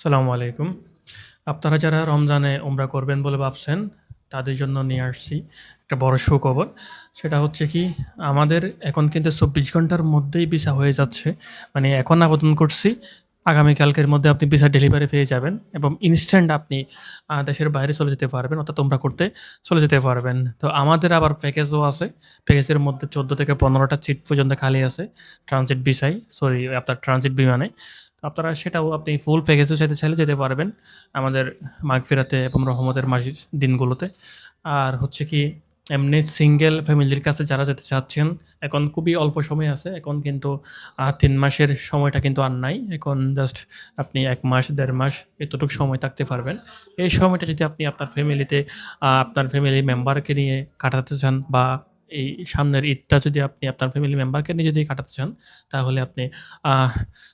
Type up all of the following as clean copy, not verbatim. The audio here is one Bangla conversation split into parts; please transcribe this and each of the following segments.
আসসালামু আলাইকুম। আপনারা যারা রমজানে উমরা করবেন বলে ভাবছেন, তাদের জন্য নিয়ে আসছি একটা বড় সুখবর। সেটা হচ্ছে কি, আমাদের এখন কিন্তু ২৪ ঘন্টার মধ্যেই ভিসা হয়ে যাচ্ছে। মানে এখন আবেদন করছি, আগামীকালকের মধ্যে আপনি ভিসা ডেলিভারি পেয়ে যাবেন এবং ইনস্ট্যান্ট আপনি দেশের বাইরে চলে যেতে পারবেন, অর্থাৎ উমরা করতে চলে যেতে পারবেন। তো আমাদের আবার প্যাকেজও আছে। প্যাকেজের মধ্যে ১৪ থেকে ১৫ টা সিট পর্যন্ত খালি আছে ট্রানজিট ভিসায়, সরি আপনার ট্রানজিট বিমানে। তো আপনারা সেটাও আপনি ফুল প্যাকেজও চাইতে চাইলে যেতে পারবেন আমাদের মাগফিরাতে এবং রহমতের মাসের দিনগুলোতে। আর হচ্ছে কি, এমনি সিঙ্গেল ফ্যামিলির কাছে যারা যেতে চাচ্ছেন, এখন খুবই অল্প সময় আছে। এখন কিন্তু ৩ মাসের সময়টা কিন্তু আর নাই। এখন জাস্ট আপনি ১ মাস, ১.৫ মাস এতটুকু সময় থাকতে পারবেন। এই সময়টা যদি আপনি আপনার ফ্যামিলিতে আপনার ফ্যামিলি মেম্বারকে নিয়ে কাটাতে চান, বা এই সামনের ঈদটা যদি আপনি আপনার ফ্যামিলি মেম্বারকে নিয়ে যদি কাটাতে চান, তাহলে আপনি আহ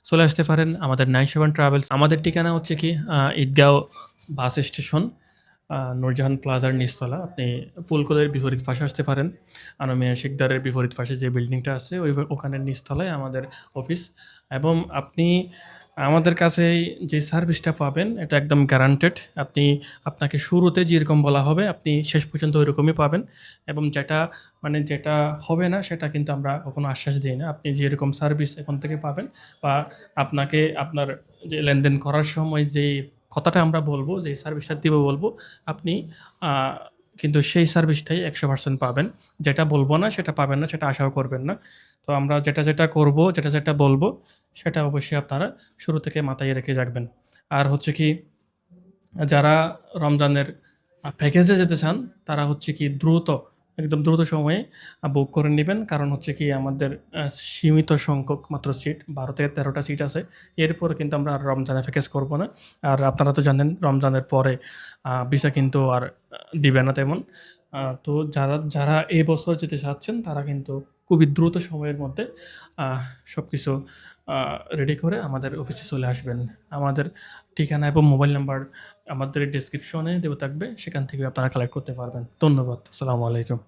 চলে আসতে পারেন আমাদের ৯৭ ট্রাভেলস। আমাদের ঠিকানা হচ্ছে কি, ঈদগাঁও বাস স্টেশন, নূরজাহান প্লাজার নিচতলা। আপনি ফুলকলের বিপরীত পাশে আসতে পারেন। আনমিয়া শিকদারের বিপরীত পাশে যে বিল্ডিংটা আছে, ওখানের নিচতলায় আমাদের অফিস। এবং আপনি আমাদের কাছে যে সার্ভিসটা পাবেন, এটা একদম গ্যারান্টেড। আপনাকে শুরুতে যেরকম বলা হবে, আপনি শেষ পর্যন্ত ওইরকমই পাবেন। এবং যেটা হবে না, সেটা কিন্তু আমরা কখনো আশ্বাস দিই না। আপনি যেরকম সার্ভিস এখন থেকে পাবেন, বা আপনাকে আপনার যে লেনদেন করার সময় যেই কথাটা আমরা বলবো, যে সার্ভিসটা দিব বলবো, আপনি আ কিন্তু সেই সার্ভিসটাই ১০০% পাবেন। যেটা বলব না সেটা পাবেন না, সেটা আশাও করবেন না। তো আমরা যেটা করব, যেটা বলব, সেটা অবশ্যই আপনারা শুরু থেকে মাথায় রেখে রাখবেন। আর হচ্ছে কি, যারা রমজানের প্যাকেজে যেতে চান, তারা হচ্ছে কি একদম দ্রুত সময়ে বুক করে নিবেন। কারণ হচ্ছে কি, আমাদের সীমিত সংখ্যক মাত্র সিট, ১২ থেকে ১৩ টা সিট আছে। এরপরে কিন্তু আমরা আর রমজানের প্যাকেজ করব না। আর আপনারা তো জানেন রমজানের পরে ভিসা কিন্তু আর দিবে না তেমন। তো যারা এই বছর যেতে চাচ্ছেন, তারা কিন্তু খুবই দ্রুত সময়ের মধ্যে আহ সবকিছু আ রেডি করে আমাদের অফিসে চলে আসবেন। আমাদের ঠিকানা এবং মোবাইল নাম্বার আমাদের ডেসক্রিপশনে দেওয়া থাকবে। সেখান থেকে আপনারা কালেক্ট করতে পারবেন। ধন্যবাদ। আসসালামু আলাইকুম।